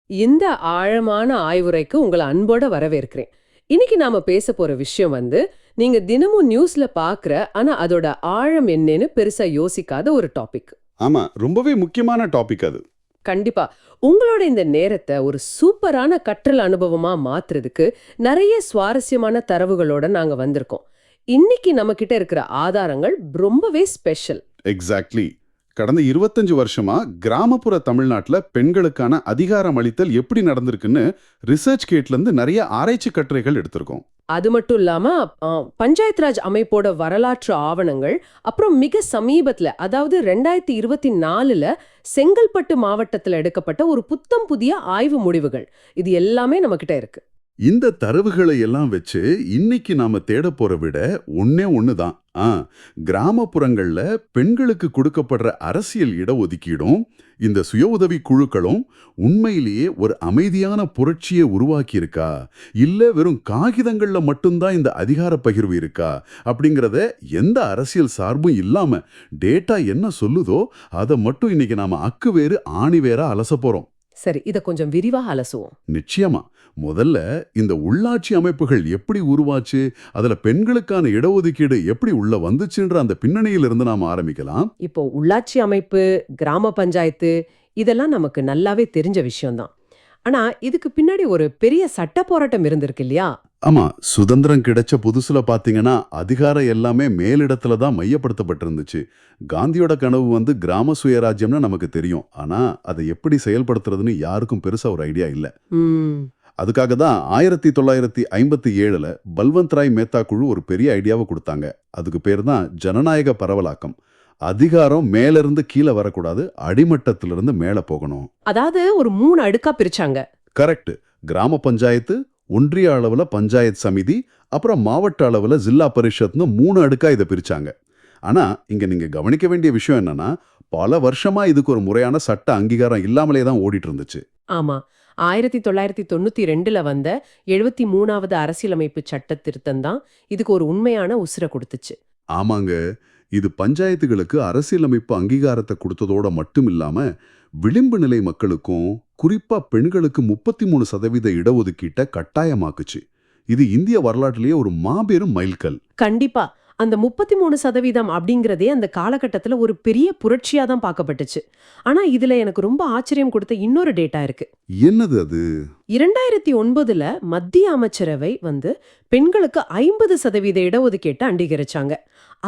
இந்த ஆழமான ஆய்வுரைக்கு உங்களை அன்போட வரவேற்கிறேன். இன்னைக்கு நாம பேச போற விஷயம் நீங்க தினமும் நியூஸ்ல பாக்குற ஆனா அதோட ஆழம் என்னன்னு பெருசா யோசிக்காத ஒரு டாபிக். ஆமா, ரொம்பவே முக்கியமான டாபிக் அது. கண்டிப்பா. உங்களோட இந்த நேரத்தை ஒரு சூப்பரான கற்றல் அனுபவமா மாத்துறதுக்கு நிறைய சுவாரஸ்யமான தரவுகளோட நாங்க வந்திருக்கோம். இன்னைக்கு நம்ம கிட்ட இருக்கிற ஆதாரங்கள் ரொம்பவே ஸ்பெஷல். எக்ஸாக்ட்லி. கடந்த 25 வருஷமா கிராமப்புற தமிழ்நாட்டுல பெண்களுக்கான அதிகாரம் அளித்தல் எப்படி நடந்திருக்குன்னு ரிசர்ச் கேட்ல இருந்து நிறைய ஆராய்ச்சி கட்டுரைகள் எடுத்திருக்கோம். அது மட்டும் இல்லாம பஞ்சாயத் ராஜ் அமைப்போட வரலாற்று ஆவணங்கள், அப்புறம் மிக சமீபத்துல அதாவது 2024ல செங்கல்பட்டு மாவட்டத்துல எடுக்கப்பட்ட ஒரு புத்தம் புதிய ஆய்வு முடிவுகள், இது எல்லாமே நம்ம கிட்ட இருக்கு. இந்த தரவுகளை எல்லாம் வச்சு இன்னைக்கு நாம தேட போற விட ஒன்னே ஒண்ணுதான். கிராமப்புறங்கள்ல பெண்களுக்கு கொடுக்கப்படுற அரசியல் இடஒதுக்கீடும் இந்த சுய உதவி குழுக்களும் உண்மையிலேயே ஒரு அமைதியான புரட்சியை உருவாக்கி இருக்கா, இல்ல வெறும் காகிதங்கள்ல மட்டும்தான் இந்த அதிகார பகிர்வு இருக்கா அப்படிங்கறத எந்த அரசியல் சார்பும் இல்லாம டேட்டா என்ன சொல்லுதோ அதை மட்டும் இன்னைக்கு நாம அக்கு வேறு ஆணி வேற அலச போறோம். சரி, இத கொஞ்சம் விரிவா அலசுவோம். நிச்சயமா. முதல்ல இந்த உள்ளாட்சி அமைப்புகள் எப்படி உருவாச்சு, அதுல பெண்களுக்கான இடஒதுக்கீடு எப்படி உள்ள வந்துச்சுன்ற அந்த பின்னணியிலிருந்து நாம ஆரம்பிக்கலாம். இப்போ உள்ளாட்சி அமைப்பு, கிராம பஞ்சாயத்து, இதெல்லாம் நமக்கு நல்லாவே தெரிஞ்ச விஷயம்தான். ஆனா இதுக்கு பின்னாடி ஒரு பெரிய சட்ட போராட்டம் இருந்திருக்கு இல்லையா? ஆமா, சுதந்திரம் கிடைச்ச புதுசுல பாத்தீங்கன்னா அதிகாரம் எல்லாமே மேலிடத்துல தான் மையப்படுத்தப்பட்டிருந்துச்சு. காந்தியோட கனவு கிராம சுயராஜ்யம்னு நமக்கு தெரியும். ஆனா அதை எப்படி செயல்படுத்துறதுன்னு யாருக்கும் பெருசா ஒரு ஐடியா இல்ல. அதுக்காக தான் 1957ல பல்வந்த் ராய் மேத்தா குழு ஒரு பெரிய ஐடியாவை கொடுத்தாங்க. அதுக்கு பேர் தான் ஜனநாயக பரவலாக்கம். அதிகாரம் மேல இருந்து கீழே வரக்கூடாது, அடிமட்டத்திலிருந்து மேல போகணும். அதாவது ஒரு 3 அடுக்கா பிரிச்சாங்க. கரெக்ட். கிராம பஞ்சாயத்து, ஒன்றிய அளவுல பஞ்சாயத் சமிதி, அப்புறம் மாவட்ட அளவுல ஜில்லா பரிஷத்னு 3 அடுக்கா இதை பிரிச்சாங்க. ஆனா இங்க நீங்க கவனிக்க வேண்டிய விஷயம் என்னன்னா, பல வருஷமா இதுக்கு ஒரு முறையான சட்ட அங்கீகாரம் இல்லாமலே தான் ஓடிட்டு இருந்துச்சு. ஆமா, 1992ல வந்த 73வது அரசியலமைப்பு சட்ட திருத்தம் தான் இதுக்கு ஒரு உண்மையான உசுர கொடுத்துச்சு. ஆமாங்க, இது பஞ்சாயத்துகளுக்கு அரசியலமைப்பு அங்கீகாரத்தை கொடுத்ததோட மட்டும் இல்லாம விளிம்பு நிலை மக்களுக்கும் குறிப்பா பெண்களுக்கு 33% இடஒதுக்கீட்டை கட்டாயமாக்குச்சு. இது இந்திய வரலாற்றிலேயே ஒரு மாபெரும் மைல்கல். கண்டிப்பா. அந்த 33% அப்படிங்கிறதே அந்த காலகட்டத்துல ஒரு பெரிய புரட்சியா தான் பார்க்கப்பட்டுச்சு. ஆனா இதுல எனக்கு ரொம்ப ஆச்சரியம் கொடுத்த இன்னொரு டேட்டா இருக்கு. என்னது அது? 2009ல மத்திய அமைச்சரவை பெண்களுக்கு 50% இடஒதுக்கீட்டை அங்கீகரிச்சாங்க.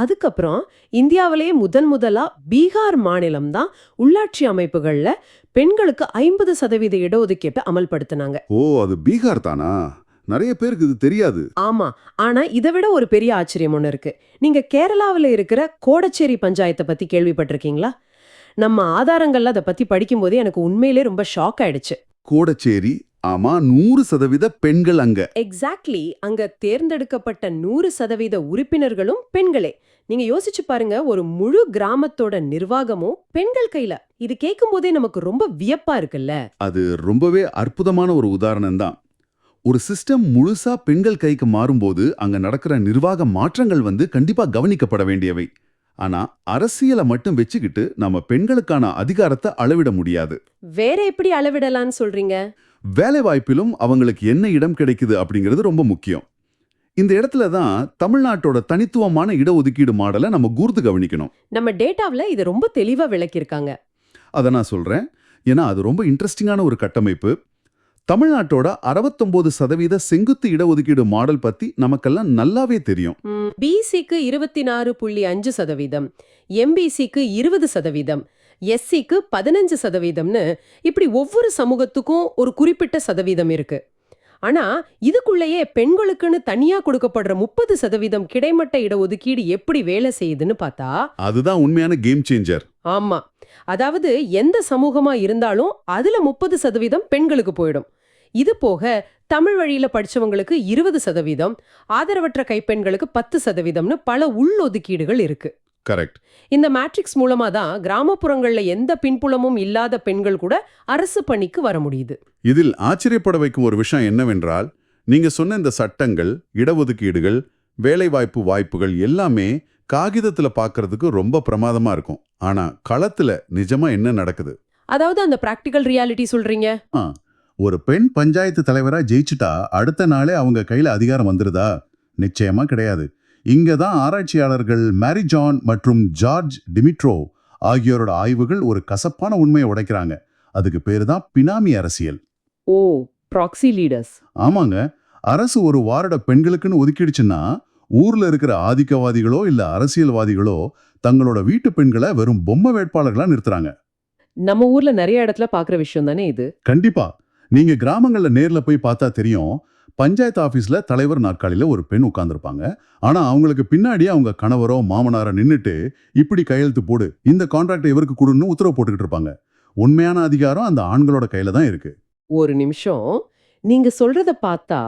அதுக்கப்புறம் இந்தியாவிலேயே முதலா பீகார் மாநிலம் தான் உள்ளாட்சி அமைப்புகள்ல பெண்களுக்கு 50% இடஒதுக்கீட்டை அமல்படுத்தினாங்க. ஓ, அது பீகார் தானா? நிறைய பேருக்கு இது தெரியாது. ஆமா, ஆனா இதை விட ஒரு பெரிய ஆச்சரியம் ஒண்ணு இருக்கு. நீங்க கேரளாவில் இருக்கிற கோடச்சேரி பஞ்சாயத்தை பத்தி கேள்விப்பட்டிருக்கீங்களா? நம்ம ஆதாரங்கள்ல அதை பத்தி படிக்கும் போதே எனக்கு உண்மையிலே ரொம்ப ஷாக் ஆயிடுச்சு. கோடச்சேரி, ஆமா, 100% பெண்கள் அங்க. எக்ஸாக்ட்லி. அங்க தேர்ந்தெடுக்கப்பட்ட 100% உறுப்பினர்களும் பெண்களே. நீங்க யோசிச்சு பாருங்க, ஒரு முழு கிராமத்தோட நிர்வாகமும் பெண்கள் கையில. இது கேட்கும் போதே நமக்கு ரொம்ப வியப்பா இருக்குல்ல? அது ரொம்பவே அற்புதமான ஒரு உதாரணம் தான். ஒரு சிஸ்டம் முழுசா பெண்கள் கைக்கு மாறும்போது அங்க நடக்கிற நிர்வாக மாற்றங்கள் கண்டிப்பா கவனிக்கப்பட வேண்டியவை. ஆனா அரசியலை மட்டும் வச்சுக்கிட்டு நம்ம பெண்களுக்கான அதிகாரத்தை அளவிட முடியாது. வேற எப்படி அளவிடலான்னு சொல்றீங்க? வேலை வாய்ப்பிலும் அவங்களுக்கு என்ன இடம் கிடைக்குது அப்படிங்கிறது ரொம்ப முக்கியம். இந்த இடத்துல தான் தமிழ்நாட்டோட தனித்துவமான இடஒதுக்கீடு மாடலை நம்ம கூர்ந்து கவனிக்கணும். நம்ம டேட்டாவில் இதை ரொம்ப தெளிவா விளக்கியிருக்காங்க. அதை நான் சொல்றேன், ஏன்னா அது ரொம்ப இன்ட்ரெஸ்டிங்கான ஒரு கட்டமைப்பு. தமிழ்நாட்டோட 69% செங்குத்து இடஒதுக்கீடு மாடல் பத்தி நமக்கெல்லாம் நல்லாவே தெரியும். பிசிக்கு 26.5%, எம்பிசிக்கு 20%, எஸ்சிக்கு 15%, இப்படி ஒவ்வொரு சமூகத்துக்கும் ஒரு குறிப்பிட்ட சதவீதம் இருக்கு. ஆனா இதுக்குள்ளேயே பெண்களுக்குன்னு தனியா கொடுக்கப்படுற 30% கிடைமட்ட இடஒதுக்கீடு எப்படி வேலை செய்யுதுன்னு பார்த்தா அதுதான் உண்மையான கேம் சேஞ்சர். ஆமா, அதாவது எந்த சமூகமா இருந்தாலும் அதுல 30% பெண்களுக்கு போயிடும். இது போக தமிழ் வழியில படிச்சவங்களுக்கு 20%, ஆதரவற்ற கைப்பெண்களுக்கு 10%ன்னு பல உள்ஒதுக்கீடுகள் இருக்கு. கரெக்ட். இந்த மேட்ரிக்ஸ் மூலமா தான் கிராமப்புறங்கள்ல எந்த பின்புலமும் இல்லாத பெண்கள் கூட அரசு பணிக்கு வர முடியுது. இதில் ஆச்சரியப்பட வைக்கும் ஒரு விஷயம் என்னவென்றால், நீங்க சொன்ன இந்த சட்டங்கள், இடஒதுக்கீடுகள், வேலைவாய்ப்பு வாய்ப்புகள் எல்லாமே காகிதத்துல பார்க்கிறதுக்கு ரொம்ப பிரமாதமா இருக்கும். ஆனா களத்துல நிஜமா என்ன நடக்குது? அதாவது அந்த பிராக்டிகல் ரியாலிட்டி சொல்றீங்க? ஒரு பெண் பஞ்சாயத்து தலைவரா ஜெயிச்சுட்டா அடுத்த நாளே அவங்க கையில அதிகாரம் வந்துருதா? நிச்சயமா கிடையாது. இங்க தான் ஆராய்ச்சியாளர்கள் மேரி ஜான் மற்றும் ஜார்ஜ் டிமிட்ரோ ஆகியோரோட ஆய்வுகள் ஒரு கசப்பான உண்மையை உடைக்கிறாங்க. அதுக்கு பேரு தான் பினாமி அரசியல். ஓ, ப்ராக்ஸி லீடர்ஸ். ஆமாங்க. அரசு ஒரு வார்ட பெண்களுக்குன்னு ஒதுக்கிடுச்சுன்னா ஊர்ல இருக்கிற ஆதிக்கவாதிகளோ இல்ல அரசியல்வாதிகளோ தங்களோட வீட்டு பெண்களை வெறும் பொம்மை வேட்பாளர்களா நிறுத்துறாங்க. நம்ம ஊர்ல நிறைய இடத்துல பாக்குற விஷயம் தானே இது. கண்டிப்பா. நீங்க கிராமங்கள்ல நேர்ல போய் பார்த்தா தெரியும். பஞ்சாயத்து ஆபீஸ்ல தலைவர் நாற்காலியில ஒரு பெண் உட்கார்ந்திருப்பாங்க. ஆனா அவங்களுக்கு பின்னாடியே அவங்க கணவரோ மாமனாரோ நின்னுட்டு இப்படி கையெழுத்து போடு, இந்த கான்ட்ராக்டை இவருக்கு கொடுன்னு உத்தரவு போட்டுக்கிட்டு இருப்பாங்க. உண்மையான அதிகாரம் அந்த ஆண்களோட கையில தான் இருக்கு. ஒரு நிமிஷம், நீங்க சொல்றத பார்த்தா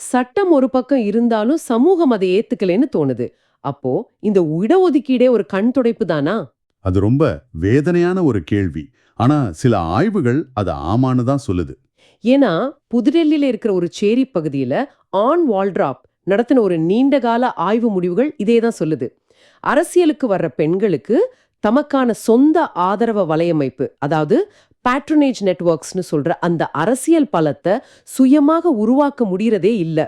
சட்டம் ஒரு பக்கம் இருந்தாலும் சமூகம் அதை ஏத்துக்கலைன்னு தோணுது. அப்போ இந்த இடஒதுக்கீடே ஒரு கண் துடைப்பு தானா? அது ரொம்ப வேதனையான ஒரு கேள்வி. ஆனா சில ஆய்வுகள் அது ஆமான்னு தான் சொல்லுது. ஏன்னா புதுடெல்லியில இருக்கிற ஒரு சேரி பகுதியில ஆன் வால்ட்ராப் நடத்தின ஒரு நீண்டகால ஆய்வு முடிவுகள் இதே தான் சொல்லுது. அரசியலுக்கு வர்ற பெண்களுக்கு தமக்கான சொந்த ஆதரவ வலையமைப்பு, அதாவது பேட்ரனேஜ் நெட்வொர்க்ஸ்னு சொல்ற அந்த அரசியல் பலத்தை சுயமாக உருவாக்க முடியறதே இல்ல.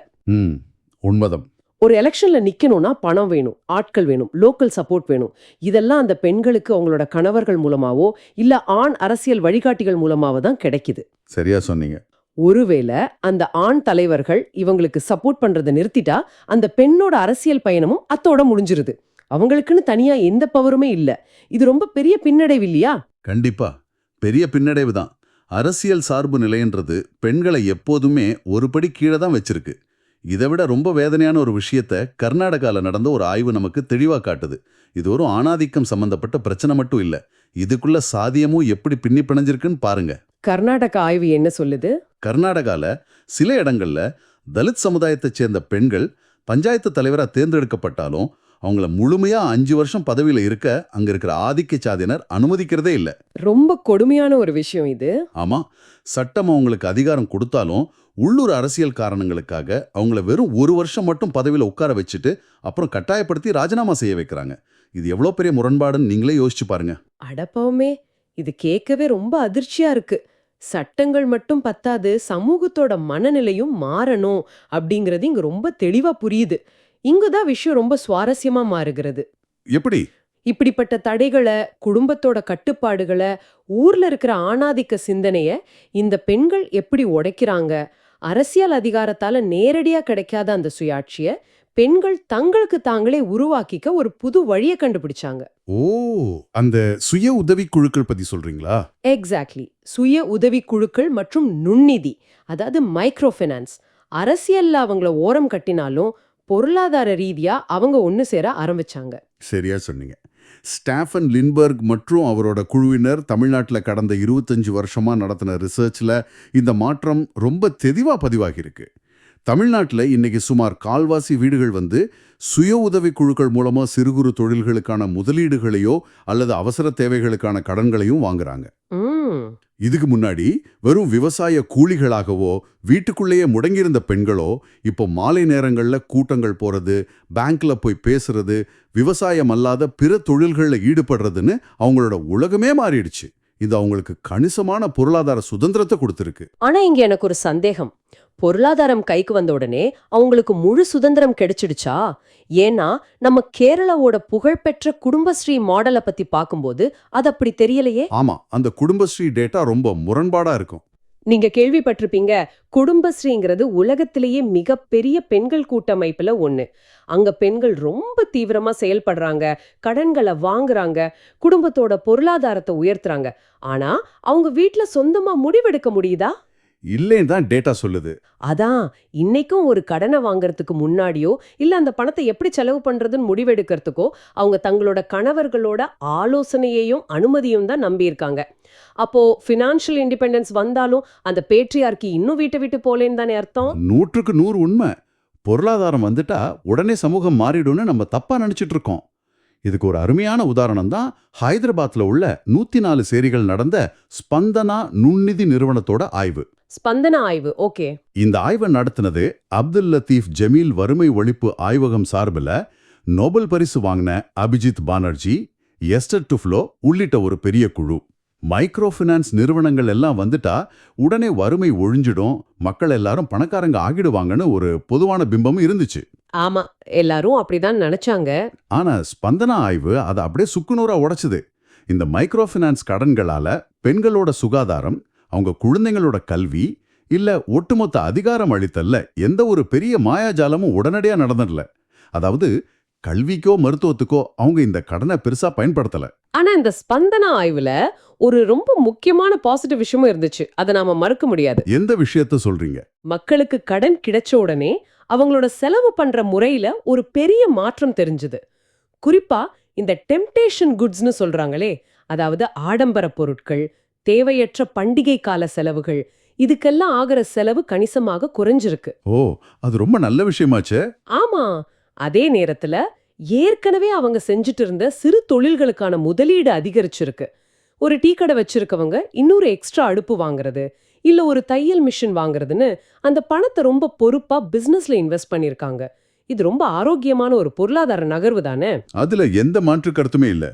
உண்மைதான். ஒரு எலெக்ஷன்ல நிக்கணும்னா பணம் வேணும், ஆட்கள் வேணும், லோக்கல் சப்போர்ட் வேணும். இதெல்லாம் அந்த பெண்களுக்கு அவங்களோட கணவர்கள் மூலமாவோ இல்ல ஆண் அரசியல் வழிகாட்டிகள் மூலமாவோ தான் கிடைக்குது. சரியா சொன்னீங்க. ஒருவேளை அந்த ஆண் தலைவர்கள் இவங்களுக்கு சப்போர்ட் பண்றதை நிறுத்திட்டா அந்த பெண்ணோட அரசியல் பயணமும் அத்தோட முடிஞ்சிருது. அவங்களுக்குன்னு தனியா எந்த பவருமே இல்ல. இது ரொம்ப பெரிய பின்னடைவு இல்லையா? கண்டிப்பா பெரிய பின்னடைவு தான். அரசியல் சார்பு நிலைன்றது பெண்களை எப்போதுமே ஒரு படி கீழே தான் வச்சிருக்கு. இதை விட ரொம்ப வேதனையான ஒரு விஷயத்த கர்நாடகாவில் நடந்த ஒரு ஆய்வு நமக்கு தெளிவா காட்டுது. இது ஒரு ஆணாதிக்கம் சம்பந்தப்பட்ட பிரச்சனை மட்டும் இல்ல, இதுக்குள்ள சாதியமும் எப்படி பின்னி பிணைஞ்சிருக்குன்னு பாருங்க. கர்நாடகா ஆய்வு என்ன சொல்லுது? கர்நாடகால சில இடங்கள்ல தலித் சமுதாயத்தைச் சேர்ந்த பெண்கள் பஞ்சாயத்து தலைவரா தேர்ந்தெடுக்கப்பட்டாலும் அவங்கள முழுமையா 5 வருஷம் பதவியில இருக்க அங்க இருக்கிற ஆதிக்க சாதியினர் அனுமதிக்கிறதே இல்ல. ரொம்ப கொடுமையான ஒரு விஷயம் இது. ஆமா, சட்டம் அவங்களுக்கு அதிகாரம் கொடுத்தாலும் உள்ளூர் அரசியல் காரணங்களுக்காக அவங்கள வெறும் 1 வருஷம் மட்டும் பதவியில உட்கார வச்சுட்டு அப்புறம் கட்டாயப்படுத்தி ராஜினாமா செய்ய வைக்கிறாங்க. இது எவ்வளவு பெரிய முரண்பாடுன்னு நீங்களே யோசிச்சு பாருங்க. அடப்பாவுமே, இது கேட்கவே ரொம்ப அதிர்ச்சியா இருக்கு. சட்டங்கள் மட்டும் பத்தாது, சமூகத்தோட மனநிலையும் மாறணும் அப்படிங்கறது இங்க ரொம்ப தெளிவா புரியுது. இங்குதான் விஷயம் ரொம்ப சுவாரஸ்யமா மாறுகிறது. எப்படி? இப்படிப்பட்ட தடைகளை, குடும்பத்தோட கட்டுப்பாடுகளை, ஊர்ல இருக்கிற ஆணாதிக்க சிந்தனைய இந்த பெண்கள் எப்படி உடைக்கிறாங்க? அரசியல் அதிகாரத்தால நேரடியா கிடைக்காத அந்த சுயாட்சிய பெண்கள் தங்களுக்கு தாங்களே உருவாக்கிக்க ஒரு புது வழியை கண்டுபிடிச்சாங்க. ஓ, அந்த சுய உதவி குழுக்கள் பத்தி சொல்றீங்களா? எக்ஸாக்ட்லி. சுய உதவி குழுக்கள் மற்றும் நுண்ணிதி, அதாவது மைக்ரோ ஃபைனான்ஸ். அரசியல்ல அவங்கள ஓரம் கட்டினாலும் பொருளாதார ரீதியா அவங்க ஒன்னு சேர ஆரம்பிச்சாங்க. சரியா சொன்னீங்க. ஸ்டாஃபன் லின்பர்க் மற்றும் அவரோட குழுவினர் தமிழ்நாட்டில் கடந்த 25 வருஷமா நடத்தின ரிசர்ச்ல இந்த மாற்றம் ரொம்ப தெளிவா பதிவாகி இருக்கு. தமிழ்நாட்டில் இன்னைக்கு சுமார் கால்வாசி வீடுகள் சுய உதவி குழுக்கள் மூலமா சிறு குறு தொழில்களுக்கான முதலீடுகளையோ அல்லது அவசர தேவைகளுக்கான கடன்களையும் வாங்குறாங்க. இதுக்கு முன்னாடி வெறும் விவசாய கூலிகளாகவோ வீட்டுக்குள்ளேயே முடங்கியிருந்த பெண்களோ இப்போ மாலை நேரங்கள்ல கூட்டங்கள் போறது, பேங்க்ல போய் பேசுறது, விவசாயம் அல்லாத பிற தொழில்களில் ஈடுபடுறதுன்னு அவங்களோட உலகமே மாறிடுச்சு. இது அவங்களுக்கு கணிசமான பொருளாதார சுதந்திரத்தை கொடுத்திருக்கு. ஆனா இங்க எனக்கு ஒரு சந்தேகம். பொருளாதாரம் கைக்கு வந்த உடனே அவங்களுக்கு முழு சுதந்திரம் கிடைச்சிடுச்சா? ஏன்னா நம்ம கேரளாவோட புகழ்பெற்ற குடும்பஸ்ரீ மாடலை பத்தி பார்க்கும்போது அது அப்படி தெரியலையே. ஆமா, அந்த குடும்பஸ்ரீ டேட்டா ரொம்ப முரண்பாடா இருக்கும். நீங்க கேள்விப்பட்டிருப்பீங்க, குடும்பஸ்ரீங்கிறது உலகத்திலேயே மிகப்பெரிய பெண்கள் கூட்டமைப்புல ஒண்ணு. அங்க பெண்கள் ரொம்ப தீவிரமா செயல்படுறாங்க, கடன்களை வாங்குறாங்க, குடும்பத்தோட பொருளாதாரத்தை உயர்த்துறாங்க. ஆனா அவங்க வீட்ல சொந்தமா முடிவெடுக்க முடியுதா? இல்லைன்னு தான் டேட்டா சொல்லுது. அதான், இன்னைக்கும் ஒரு கடனை வாங்கறதுக்கு முன்னாடியோ இல்ல அந்த பணத்தை எப்படி செலவு பண்றதுன்னு முடிவெடுக்கிறதுக்கோ அவங்க தங்களோட கணவர்களோட ஆலோசனையையும் அனுமதியும் தான் நம்பியிருக்காங்க. அப்போ ஃபினான்ஷியல் இண்டிபெண்டன்ஸ் வந்தாலும் அந்த பேட்ரியார்கி இன்னும் வீட்டை விட்டு போலேன்னு தானே அர்த்தம். 100க்கு 100 உண்மை. பொருளாதாரம் வந்துட்டா உடனே சமூகம் மாறிடும்னு நம்ம தப்பா நினைச்சிட்டு இருக்கோம். இதுக்கு ஒரு அருமையான உதாரணம் தான் ஹைதராபாத்ல உள்ள 104 சேரிகள் நடந்த ஸ்பந்தனா நுண்ணிதி நிறுவனத்தோட ஆய்வு. ஸ்பந்தனா ஆய்வு, ஓகே. இந்த ஆய்வை நடத்தினது அப்துல் லத்தீப் ஜமீல் வறுமை ஒழிப்பு ஆய்வகம் சார்பில் நோபல் பரிசு வாங்கின அபிஜித் பானர்ஜி, எஸ்டர் டுஃப்லோ உள்ளிட்ட ஒரு பெரிய குழு. மைக்ரோ ஃபினான்ஸ் நிறுவனங்கள் எல்லாம் வந்துட்டா உடனே வறுமை ஒழிஞ்சிடும், மக்கள் எல்லாரும் பணக்காரங்க ஆகிடுவாங்கன்னு ஒரு பொதுவான பிம்பமும் இருந்துச்சு. ஆமா, எல்லாரும் அப்படிதான் நினைச்சாங்க. ஆனா ஸ்பந்தனா ஆய்வு அதை அப்படியே சுக்குநூறா உடைச்சுது. இந்த மைக்ரோ ஃபினான்ஸ் கடன்களால பெண்களோட சுகாதாரம், அவங்க குழந்தைங்களோட கல்வி, இல்ல ஒட்டுமொத்த அதிகாரம் அளித்தல்ல எந்த ஒரு பெரிய மாயாஜாலமும் உடனடியா நடந்துடல. அதாவது கல்விக்கோ மருத்துவத்துக்கோ அவங்க இந்த கடனை பெருசா பயன்படுத்தல. ஆனா இந்த ஸ்பந்தனா ஆய்வுல ஒரு ரொம்ப முக்கியமான பாசிட்டிவ் விஷயமும் இருந்துச்சு. அதை நாம மறுக்க முடியாது. எந்த விஷயத்த சொல்றீங்க? மக்களுக்கு கடன் கிடைச்ச உடனே அவங்களோட செலவு பண்ற முறையில ஒரு பெரிய மாற்றம் தெரிஞ்சது. குறிப்பா இந்த டெம்டேஷன் குட்ஸ்னு சொல்றாங்களே, அதாவது ஆடம்பர பொருட்கள், தேவையற்ற பண்டிகை கால செலவுகள், இதுக்கெல்லாம் ஆகிற செலவு கணிசமாக குறைஞ்சிருக்கு. ஓ, அது ரொம்ப நல்ல விஷயமாச்சே. ஆமா, அதே நேரத்துல ஏற்கனவே அவங்க செஞ்சுட்டு இருந்த சிறு தொழில்களுக்கான முதலீடு அதிகரிச்சிருக்கு. ஒரு டீ கடை வச்சிருக்கவங்க இன்னொரு எக்ஸ்ட்ரா அடுப்பு வாங்குறது, இல்ல ஒரு தையல் மிஷின் வாங்குறதுன்னு அந்த பணத்தை ரொம்ப பொறுப்பா பிசினஸ்ல இன்வெஸ்ட் பண்ணிருக்காங்க. இது ரொம்ப ஆரோக்கியமான ஒரு பொருளாதார நகர்வு தானே. அதுல எந்த மாற்று கருத்துமே இல்ல.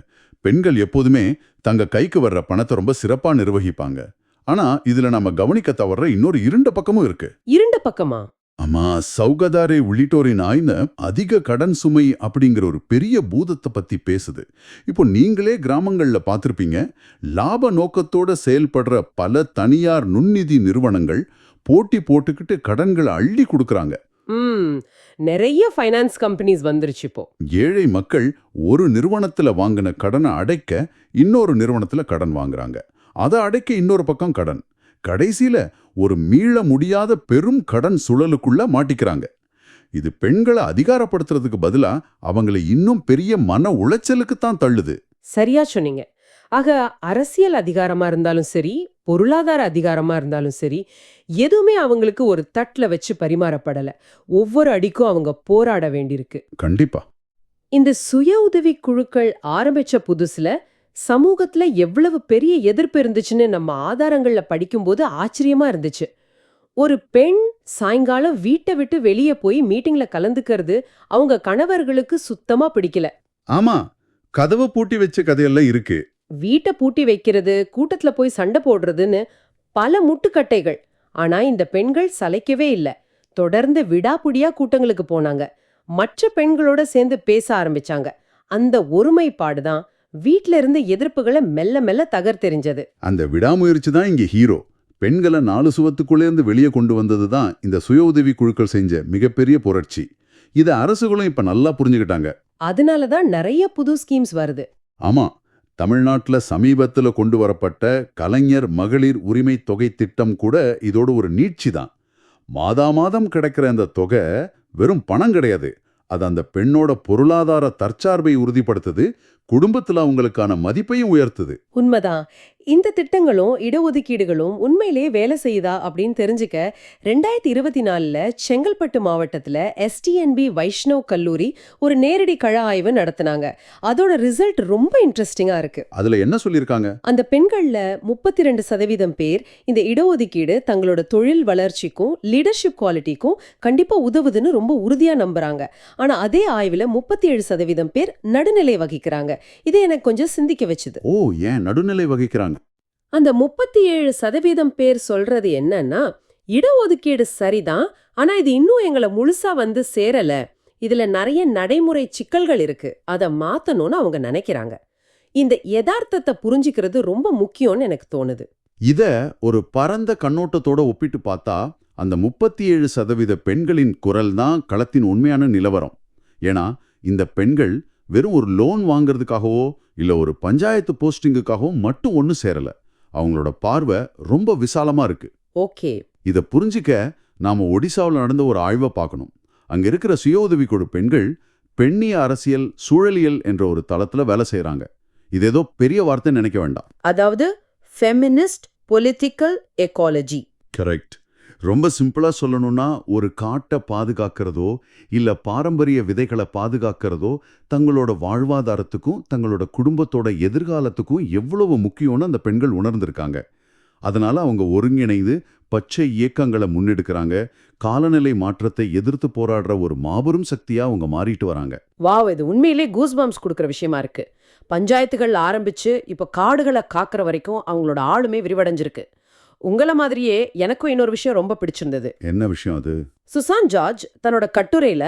பெண்கள் எப்போதுமே தங்க கைக்கு வர்ற பணத்தை ரொம்ப சிறப்பா நிர்வகிப்பாங்க. ஆனா இதுல நாம கவனிக்க தவற இன்னொரு இருண்ட பக்கமும் இருக்கு. இருண்ட பக்கமா? ஆமா, சௌகதாரே உள்ளிட்டோரின் ஆய்வு அதிக கடன் சுமை அப்படிங்கிற ஒரு பெரிய பூதத்தை பத்தி பேசுது. இப்போ நீங்களே கிராமங்கள்ல பார்த்திருப்பீங்க, லாப நோக்கத்தோட செயல்படுற பல தனியார் நுண்நிதி நிறுவனங்கள் போட்டி போட்டுக்கிட்டு கடன்களை அள்ளி கொடுக்கறாங்க. நிறைய ஃபைனான்ஸ் கம்பெனிஸ் வந்துருச்சு இப்போ. ஏழை மக்கள் ஒரு நிறுவனத்துல வாங்கின கடனை அடைக்க இன்னொரு நிறுவனத்துல கடன் வாங்குறாங்க, அதை அடைக்க இன்னொரு பக்கம் கடன். கடைசியில ஒரு மீள முடியாத பெரும் கடன் சுழலுக்குள்ள மாட்டிக்கிறாங்க. இது பெண்களை அதிகாரப்படுத்துறதுக்கு பதிலா அவங்களை இன்னும் பெரிய மன உளைச்சலுக்கு தான் தள்ளுது. சரியா சொன்னீங்க. ஆக அரசியல் அதிகாரமா இருந்தாலும் சரி, பொருளாதார அதிகாரமா இருந்தாலும் சரி, எதுவுமே அவங்களுக்கு ஒரு தட்டுல வச்சு பரிமாறப்படல. ஒவ்வொரு அடிக்கும் அவங்க போராட வேண்டியிருக்கு. கண்டிப்பா. இந்த சுய உதவி குழுக்கள் ஆரம்பிச்ச புதுசுல சமூகத்துல எவ்வளவு பெரிய எதிர்ப்பு இருந்துச்சுன்னு நம்ம ஆதாரங்கள்ல படிக்கும்போது ஆச்சரியமா இருந்துச்சு. ஒரு பெண் சாயங்காலம் வீட்டை விட்டு வெளியே போய் மீட்டிங்ல கலந்துக்கிறது அவங்க கணவர்களுக்கு சுத்தமா பிடிக்கல. ஆமா, கதவை பூட்டி வச்ச கதையெல்லாம் இருக்கு. வீட்டை பூட்டி வைக்கிறது, கூட்டத்துல போய் சண்டை போடுறதுன்னு பல முட்டுக்கட்டைகள். ஆனா இந்த பெண்கள் சளைக்கவே இல்ல. தொடர்ந்து விடாப்புடியா கூட்டங்களுக்கு போனாங்க. மற்ற பெண்களோட சேர்ந்து பேச ஆரம்பிச்சாங்க. அந்த ஒருமைப்பாடுதான் வீட்ல இருந்து எதிர்ப்புகளை மெல்ல மெல்ல தகர்த்தெறிஞ்சது. அந்த விடாமுயற்சி தான் இங்க ஹீரோ. பெண்களை 4 சுவத்துக்குள்ளேருந்து வெளியே கொண்டு வந்தது தான் இந்த சுய உதவி குழுக்கள் செஞ்ச மிகப்பெரிய புரட்சி. இதை அரசுகளும் இப்ப நல்லா புரிஞ்சுக்கிட்டாங்க. அதனாலதான் நிறைய புது ஸ்கீம்ஸ் வருது. ஆமா, தமிழ்நாட்டுல சமீபத்துல கொண்டு வரப்பட்ட கலைஞர் மகளிர் உரிமை தொகை திட்டம் கூட இதோட ஒரு நீட்சி தான். மாதாமாதம் கிடைக்கிற அந்த தொகை வெறும் பணம் கிடையாது. அது அந்த பெண்ணோட பொருளாதார தற்சார்பை உறுதிப்படுத்துது, குடும்பத்துல அவங்களுக்கான மதிப்பையும் உயர்த்துது. உண்மைதான். இந்த திட்டங்களும் இடஒதுக்கீடுகளும் உண்மையிலேயே வேலை செய்யுதா அப்படின்னு தெரிஞ்சுக்க 2024 செங்கல்பட்டு மாவட்டத்துல STNB வைஷ்ணவ் கல்லூரி ஒரு நேரடி கள ஆய்வு நடத்தினாங்க. அதோட ரிசல்ட் ரொம்ப இன்ட்ரெஸ்டிங்கா இருக்கு. அதுல என்ன சொல்லிருக்காங்க? அந்த பெண்கள்ல 32% பேர் இந்த இடஒதுக்கீடு தங்களோட தொழில் வளர்ச்சிக்கும் லீடர்ஷிப் குவாலிட்டிக்கும் கண்டிப்பா உதவுதுன்னு ரொம்ப உறுதியா நம்புறாங்க. ஆனா அதே ஆய்வுல 37% பேர் நடுநிலை வகிக்கிறாங்க. இது எனக்கு கொஞ்சம் சிந்திக்க வச்சுது. ஓ, ஏன் நடுநிலை வகிக்கிறாங்க? அந்த 37% பேர் சொல்றது என்னன்னா, இடஒதுக்கீடு சரிதான், ஆனா இது இன்னும் எங்களை முழுசா வந்து சேரல, இதுல நிறைய நடைமுறை சிக்கல்கள் இருக்கு, அதை மாத்தணும்னு அவங்க நினைக்கிறாங்க. இந்த யதார்த்தத்தை புரிஞ்சுக்கிறது ரொம்ப முக்கியம்னு எனக்கு தோணுது. இத ஒரு பரந்த கண்ணோட்டத்தோட ஒப்பிட்டு பார்த்தா அந்த 37% பெண்களின் குரல் தான் களத்தின் உண்மையான நிலவரம். ஏன்னா இந்த பெண்கள் வெறும் ஒரு லோன் வாங்குறதுக்காகவோ இல்ல ஒரு பஞ்சாயத்து போஸ்டிங்குக்காகவோ மட்டும் ஒன்னு சேரல. அவங்களோட பார்வை ரொம்ப விசாலமா இருக்கு. ஓகே, இத புரிஞ்சிக்க நாம ஒடிசாவில் நடந்த ஒரு ஆய்வை பார்க்கணும். அங்க இருக்கிற சுய உதவிக்குழு பெண்கள் பெண்ணிய அரசியல் சூழலியல் என்ற ஒரு தளத்துல வேலை செய்யறாங்க. இது ஏதோ பெரிய வார்த்தை நினைக்க வேண்டாம். அதாவது ஃபெமினிஸ்ட் பொலிட்டிக்கல் எக்காலஜி. கரெக்ட். ரொம்ப சிம்பிளா சொல்லணும்னா ஒரு காட்டை பாதுகாக்கிறதோ இல்ல பாரம்பரிய விதைகளை பாதுகாக்கிறதோ தங்களோட வாழ்வாதாரத்துக்கும் தங்களோட குடும்பத்தோட எதிர்காலத்துக்கும் எவ்வளவு முக்கியம்னு அந்த பெண்கள் உணர்ந்திருக்காங்க. அதனால அவங்க ஒருங்கிணைந்து பச்சை இயக்கங்களை முன்னெடுக்கிறாங்க. காலநிலை மாற்றத்தை எதிர்த்து போராடுற ஒரு மாபெரும் சக்தியா அவங்க மாறிட்டு வராங்க. வாவ், இது உண்மையிலே கூஸ்பம்ஸ் கொடுக்குற விஷயமா இருக்கு. பஞ்சாயத்துகள் ஆரம்பிச்சு இப்ப காடுகளை காக்கிற வரைக்கும் அவங்களோட ஆளுமே விரிவடைஞ்சிருக்கு. உங்கள மாதிரியே எனக்கும் இன்னொரு விஷயம் ரொம்ப பிடிச்சிருந்தது. என்ன விஷயம் அது? சுசான் ஜார்ஜ் தன்னோட கட்டுரையில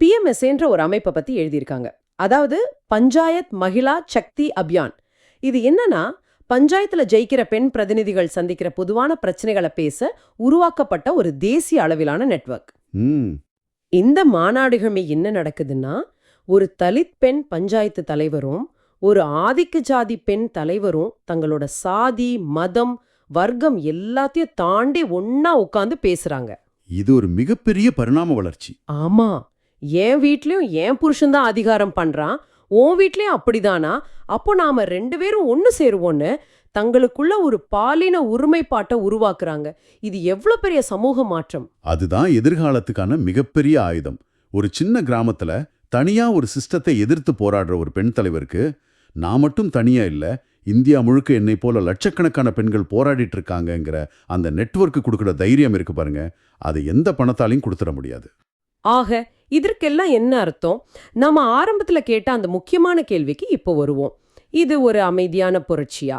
PMSன்ற ஒரு அமைப்பை பத்தி எழுதியிருக்காங்க. அதாவது பஞ்சாயத் மகிழா சக்தி அபியான். இது என்னன்னா, பஞ்சாயத்துல ஜெயிக்கிற பெண் பிரதிநிதிகள் சந்திக்கிற பொதுவான பிரச்சனைகளை பேச உருவாக்கப்பட்ட ஒரு தேசிய அளவிலான நெட்வொர்க். ம் இந்த மாநாடுகளுமே என்ன நடக்குதுன்னா, ஒரு தலித் பெண் பஞ்சாயத்து தலைவரும் ஒரு ஆதிக்க ஜாதி பெண் தலைவரும் தங்களோட சாதி, மதம், வர்க்கம் எல்லாத்தையும் தாண்டி ஒன்னா உட்கார்ந்து பேசுறாங்க. இது ஒரு மிகப்பெரிய பரிணாம வளர்ச்சி. ஆமா, என் வீட்லயும் என் புருஷன்தான் அதிகாரம் பண்றான், உன் வீட்லயும் அப்படிதானா, அப்போ நாம 2 பேரும் ஒன்னு சேருவோன்னு தங்களுக்குள்ள ஒரு பாலின உரிமைப்பாட்டை உருவாக்குறாங்க. இது எவ்வளவு பெரிய சமூக மாற்றம்! அதுதான் எதிர்காலத்துக்கான மிகப்பெரிய ஆயுதம். ஒரு சின்ன கிராமத்துல தனியா ஒரு சிஸ்டத்தை எதிர்த்து போராடுற ஒரு பெண் தலைவருக்கு, நான் மட்டும் தனியா இல்ல, இந்தியா முழுக்க என்னை போல லட்சக்கணக்கான பெண்கள் போராடிட்டு இருக்காங்கங்கிற அந்த நெட்வொர்க்கு கொடுக்குற தைரியம் இருக்கு பாருங்க, அதை எந்த பணத்தாலையும் கொடுத்துட முடியாது. ஆக இதற்கெல்லாம் என்ன அர்த்தம்? நாம ஆரம்பத்துல கேட்ட அந்த முக்கியமான கேள்விக்கு இப்போ வருவோம். இது ஒரு அமைதியான புரட்சியா?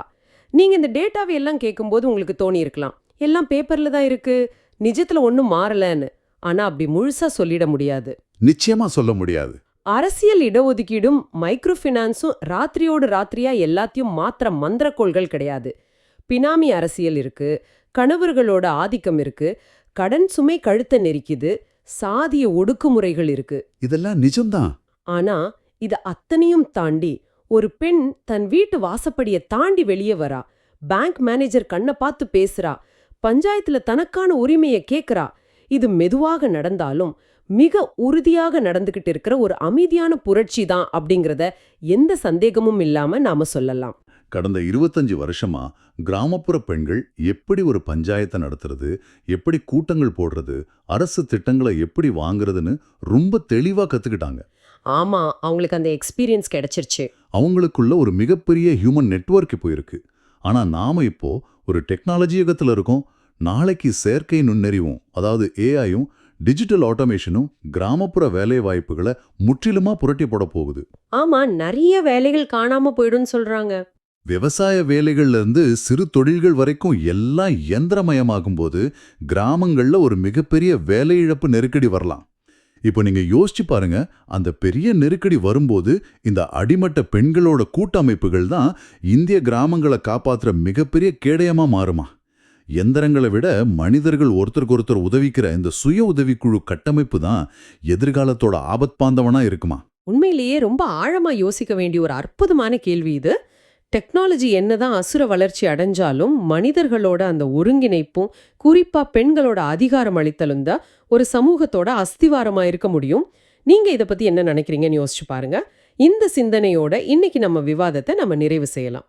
நீங்க இந்த டேட்டாவை எல்லாம் கேட்கும்போது உங்களுக்கு தோணி இருக்கலாம், எல்லாம் பேப்பர்ல தான் இருக்கு, நிஜத்துல ஒன்றும் மாறலன்னு. ஆனா அப்படி முழுசா சொல்லிட முடியாது. நிச்சயமா சொல்ல முடியாது. அரசியல் இடஒதுக்கீடும் மைக்ரோ ஃபினான்ஸும் ராத்திரியோடு ராத்திரியா எல்லாத்தையும் மாத்திர மந்திரக்கோள்கள் கிடையாது. பினாமி அரசியல் இருக்கு, கணவர்களோட ஆதிக்கம் இருக்கு, கடன் சுமை கழுத்தை நெரிக்குது, சாதிய ஒடுக்குமுறைகள் இருக்கு. இதெல்லாம் நிஜம்தான். ஆனா இது அத்தனையும் தாண்டி ஒரு பெண் தன் வீட்டு வாசப்படியை தாண்டி வெளியே வரா, பேங்க் மேனேஜர் கண்ணை பார்த்து பேசுறா, பஞ்சாயத்துல தனக்கான உரிமையை கேட்கறா. இது மெதுவாக நடந்தாலும் மிக உறுதியாக நடந்துகிட்டு இருக்கிற ஒரு அமைதியான புரட்சி தான் அப்படிங்கறத எந்த சந்தேகமும் இல்லாம நாம சொல்லலாம். கடந்த 25 வருஷமா கிராமப்புற பெண்கள் எப்படி ஒரு பஞ்சாயத்தை நடத்துறது, எப்படி கூட்டங்கள் போடுறது, அரசு திட்டங்களை எப்படி வாங்குறதுன்னு ரொம்ப தெளிவா கத்துக்கிட்டாங்க. ஆமா, அவங்களுக்கு அந்த எக்ஸ்பீரியன்ஸ் கிடைச்சிருச்சு. அவங்களுக்குள்ள ஒரு மிகப்பெரிய ஹியூமன் நெட்வொர்க் இப்போ இருக்கு. ஆனா நாம இப்போ ஒரு டெக்னாலஜி யுகத்துல இருக்கோம். நாளைக்கு செயற்கை நுண்ணறிவும், அதாவது ஏஐயும், டிஜிட்டல் ஆட்டோமேஷனும் கிராமப்புற வேலை வாய்ப்புகளை முற்றிலுமா புரட்டி போட போகுது. ஆமா, நிறைய வேலைகள் காணாம போயிடும்னு சொல்றாங்க. விவசாய வேலைகள்ல இருந்து சிறு தொழில்கள் வரைக்கும் எல்லாம் இயந்திரமயமாகும் போது கிராமங்கள்ல ஒரு மிகப்பெரிய வேலை இழப்பு நெருக்கடி வரலாம். இப்போ நீங்க யோசிச்சு பாருங்க, அந்த பெரிய நெருக்கடி வரும்போது இந்த அடிமட்ட பெண்களோட கூட்டமைப்புகள் தான் இந்திய கிராமங்களை காப்பாத்துற மிகப்பெரிய கேடயமா மாறுமா? எந்திரங்களை விட மனிதர்கள் ஒருத்தருக்கு ஒருத்தர் உதவிக்கிற இந்த சுய உதவிக்குழு கட்டமைப்பு தான் எதிர்காலத்தோட ஆபத்பாந்தவனா இருக்குமா? உண்மையிலேயே ரொம்ப ஆழமா யோசிக்க வேண்டிய ஒரு அற்புதமான கேள்வி இது. டெக்னாலஜி என்னதான் அசுர வளர்ச்சி அடைஞ்சாலும் மனிதர்களோட அந்த ஒருங்கிணைப்பும், குறிப்பா பெண்களோட அதிகாரம் அளித்தலும் தான் ஒரு சமூகத்தோட அஸ்திவாரமா இருக்க முடியும். நீங்க இதை பத்தி என்ன நினைக்கிறீங்கன்னு யோசிச்சு பாருங்க. இந்த சிந்தனையோட இன்னைக்கு நம்ம விவாதத்தை நம்ம நிறைவு செய்யலாம்.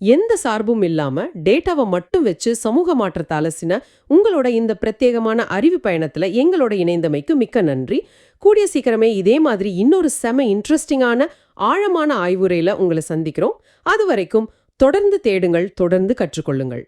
எந்த சார்பும் இல்லாம டேட்டாவை மட்டும் வச்சு சமூக மாற்றத்தை அலசின உங்களோட இந்த பிரத்யேகமான அறிவு பயணத்துல எங்களோட இணைந்தமைக்கு மிக்க நன்றி. கூடிய சீக்கிரமே இதே மாதிரி இன்னொரு செம இன்ட்ரெஸ்டிங்கான ஆழமான ஆய்வுரையில உங்களை சந்திக்கிறோம். அது வரைக்கும் தொடர்ந்து தேடுங்கள், தொடர்ந்து கற்றுக்கொள்ளுங்கள்.